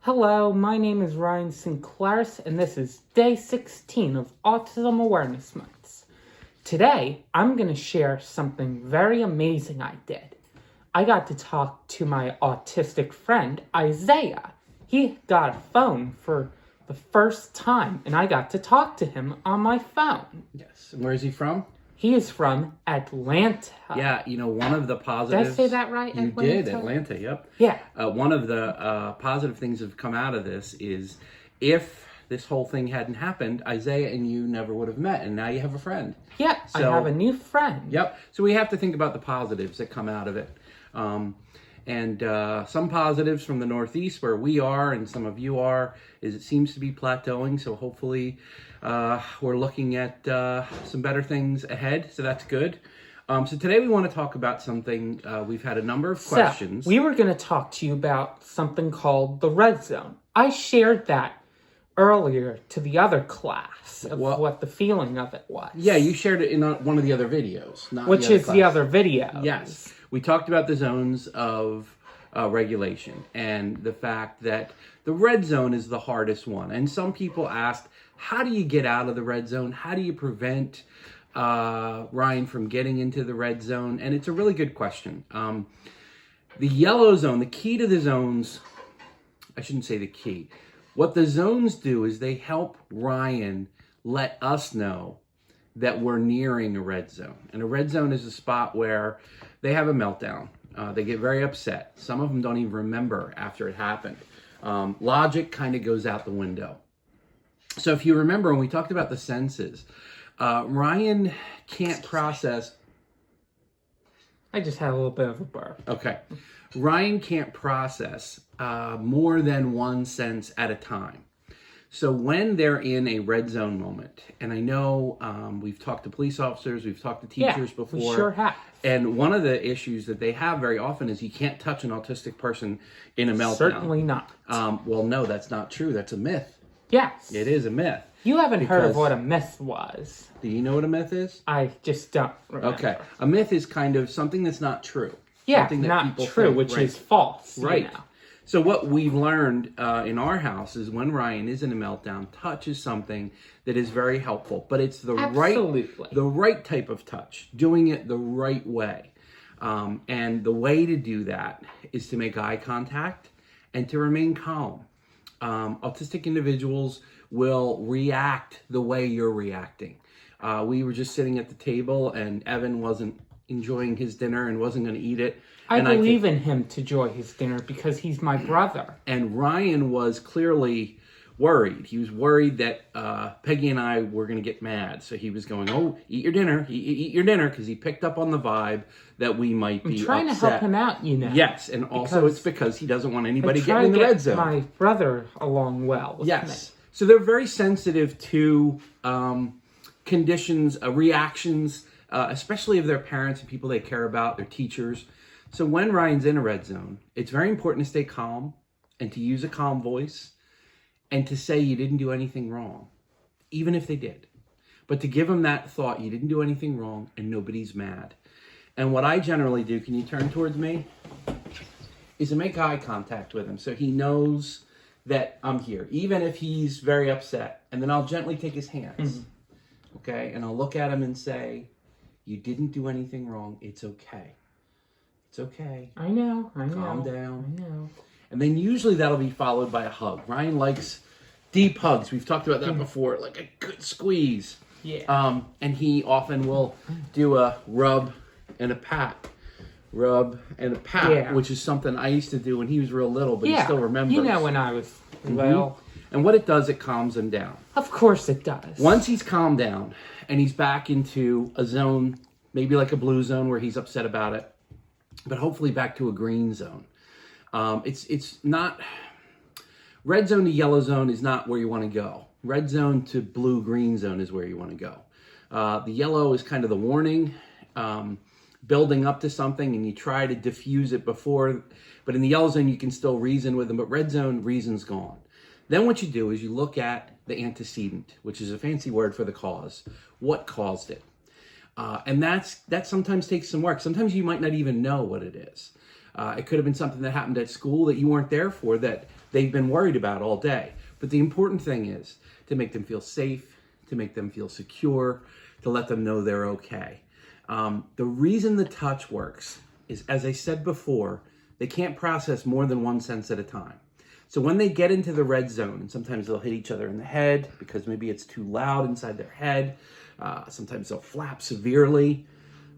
Hello, my name is Ryan Sinclairis, and this is day 16 of Autism Awareness Months. Today, I'm going to share something very amazing I did. I got to talk to my autistic friend, Isaiah. He got a phone for the first time, and I got to talk to him on my phone. Yes. And where is he from? He is from Atlanta. Yeah, one of the positives... Did I say that right? You did, Atlanta, yep. Yeah. One of the positive things that have come out of this is if this whole thing hadn't happened, Isaiah and you never would have met, and now you have a friend. Yeah, I have a new friend. Yep. So we have to think about the positives that come out of it. Some positives from the Northeast where we are and some of you are is it seems to be plateauing. So hopefully we're looking at some better things ahead. So that's good. So today we want to talk about something. We've had a number of questions. So, we were going to talk to you about something called the red zone. I shared that earlier to the other class of what the feeling of it was. Yeah, you shared it in one of the other videos. Which is the other video. Yes. We talked about the zones of regulation and the fact that the red zone is the hardest one. And some people asked, how do you get out of the red zone? How do you prevent Ryan from getting into the red zone? And it's a really good question. The yellow zone, the key to the zones, I shouldn't say the key. What the zones do is they help Ryan let us know that we're nearing a red zone. And a red zone is a spot where they have a meltdown. They get very upset. Some of them don't even remember after it happened. Logic kind of goes out the window. So if you remember when we talked about the senses, Ryan can't process... I just had a little bit of a burp. Okay. Ryan can't process more than one sense at a time. So when they're in a red zone moment, and I know we've talked to police officers, we've talked to teachers before. We sure have. And one of the issues that they have very often is you can't touch an autistic person in a meltdown. Certainly not. Well, no, that's not true. That's a myth. Yes. It is a myth. You haven't heard of what a myth was. Do you know what a myth is? I just don't remember. Okay. A myth is kind of something that's not true. Yeah, something that not people true, think, which right. is false. Right. You know. So what we've learned in our house is when Ryan is in a meltdown, touch is something that is very helpful, but it's the right type of touch, doing it the right way. And the way to do that is to make eye contact and to remain calm. Autistic individuals will react the way you're reacting. We were just sitting at the table and Evan wasn't enjoying his dinner and wasn't going to eat it. I believe in him to enjoy his dinner because he's my brother. And Ryan was clearly worried. He was worried that Peggy and I were going to get mad. So he was going, oh, eat your dinner, eat your dinner, because he picked up on the vibe that we might be I'm trying upset. to help him out, you know. Yes, and also it's because he doesn't want anybody getting in the red zone. My brother along well with me. So they're very sensitive to conditions, reactions, especially of their parents and people they care about, their teachers. So when Ryan's in a red zone, it's very important to stay calm and to use a calm voice and to say you didn't do anything wrong, even if they did. But to give them that thought, you didn't do anything wrong and nobody's mad. And what I generally do, can you turn towards me, is to make eye contact with him so he knows that I'm here, even if he's very upset. And then I'll gently take his hands, okay? And I'll look at him and say, you didn't do anything wrong. It's okay. It's okay. I know. Calm down. I know. And then usually that'll be followed by a hug. Ryan likes deep hugs. We've talked about that before, like a good squeeze. Yeah. And he often will do a rub and a pat. Rub and a pat, which is something I used to do when he was real little, but he still remembers. You know when I was little. And what it does, it calms him down. Of course it does. Once he's calmed down and he's back into a zone, maybe like a blue zone where he's upset about it, but hopefully back to a green zone. It's not, red zone to yellow zone is not where you want to go. Red zone to blue-green zone is where you want to go. The yellow is kind of the warning, building up to something, and you try to diffuse it before, but in the yellow zone you can still reason with them, but red zone, reason's gone. Then what you do is you look at the antecedent, which is a fancy word for the cause. What caused it? And that sometimes takes some work. Sometimes you might not even know what it is. It could have been something that happened at school that you weren't there for that they've been worried about all day. But the important thing is to make them feel safe, to make them feel secure, to let them know they're okay. The reason the touch works is, as I said before, they can't process more than one sense at a time. So when they get into the red zone, and sometimes they'll hit each other in the head because maybe it's too loud inside their head, sometimes they'll flap severely.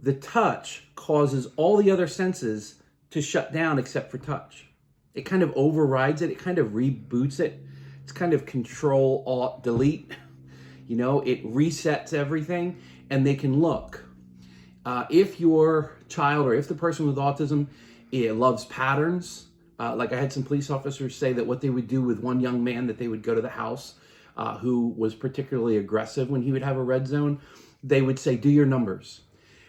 The touch causes all the other senses to shut down except for touch. It kind of overrides it. It kind of reboots it. It's kind of Control Alt Delete. You know, it resets everything, and they can look. If your child or if the person with autism loves patterns, like I had some police officers say that what they would do with one young man that they would go to the house who was particularly aggressive when he would have a red zone, they would say, do your numbers.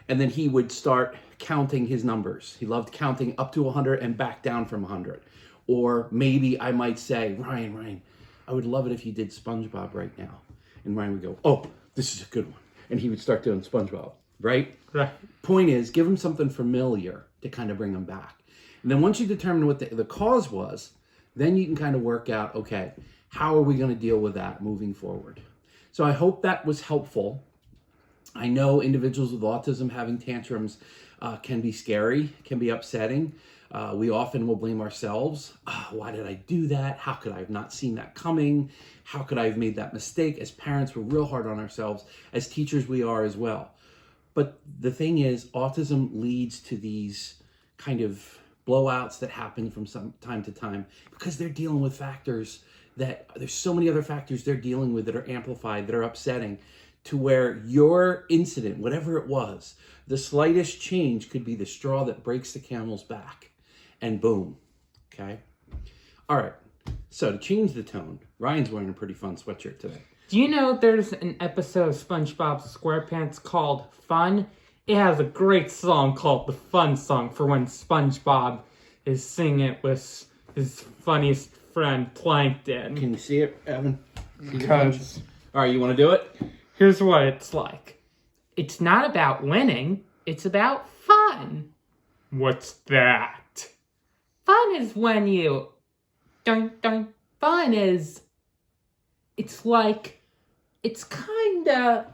And then he would start counting his numbers. He loved counting up to 100 and back down from 100. Or maybe I might say, Ryan, I would love it if you did Spongebob right now. And Ryan would go, oh, this is a good one. And he would start doing Spongebob, right? Right. Point is, give him something familiar to kind of bring him back. And then once you determine what the cause was, then you can kind of work out, okay, how are we going to deal with that moving forward? So I hope that was helpful. I know individuals with autism having tantrums can be scary, can be upsetting. We often will blame ourselves. Why did I do that? How could I have not seen that coming? How could I have made that mistake? As parents, we're real hard on ourselves. As teachers, we are as well. But the thing is, autism leads to these kind of blowouts that happen from some time to time because they're dealing with factors that there's so many other factors they're dealing with that are amplified, that are upsetting, to where your incident, whatever it was, the slightest change could be the straw that breaks the camel's back. And boom, okay? All right, so to change the tone, Ryan's wearing a pretty fun sweatshirt today. Do you know there's an episode of SpongeBob SquarePants called Fun? It has a great song called the Fun Song for when SpongeBob is singing it with his funniest friend, Plankton. Can you see it, Evan? Because all right, you want to do it? here's what it's like. It's not about winning, it's about fun. What's that? Fun is when you... Fun is... It's like... It's kinda...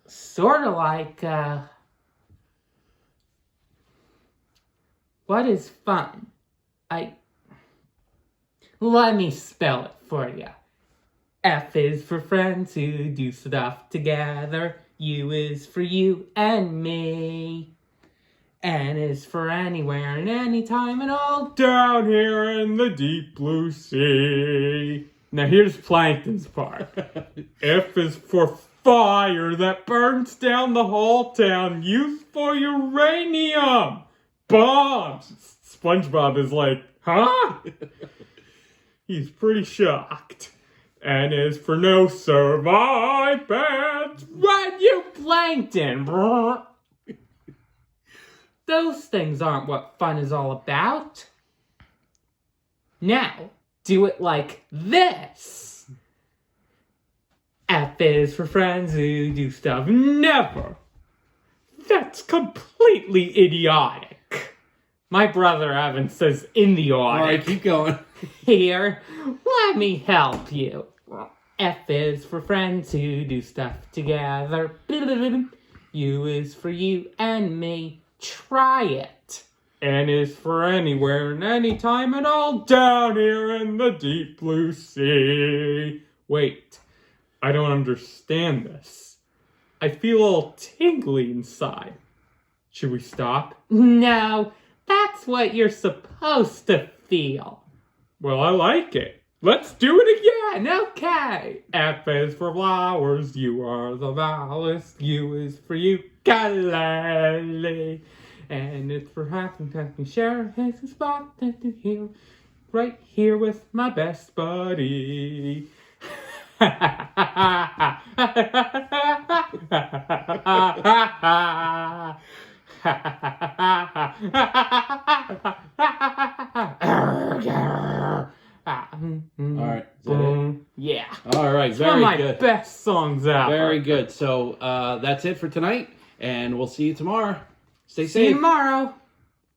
Sorta like, What is fun? Let me spell it for you. F is for friends who do stuff together. U is for you and me. N is for anywhere and anytime and all down here in the deep blue sea. Now here's Plankton's part. F is for fire that burns down the whole town. Used for uranium. Bombs. SpongeBob is like, huh? He's pretty shocked. N is for no survivors. When you Plankton. Those things aren't what fun is all about. Now, do it like this. F is for friends who do stuff never. That's completely idiotic. My brother Evan says idiotic. All right, keep going. Here, let me help you. F is for friends who do stuff together. U is for you and me. Try it. N is for anywhere and anytime and all down here in the deep blue sea. Wait, I don't understand this. I feel all tingly inside. Should we stop? No, that's what you're supposed to feel. Well, I like it. Let's do it again. Okay. F is for flowers. You are the vowels. U is for you. Kalali. And it's for having me share his spot that to hear. Right here with my best buddy. All right, is that it? Yeah. All right, It's one of my best songs ever. Very good. So that's it for tonight, and we'll see you tomorrow. Stay safe. See you tomorrow.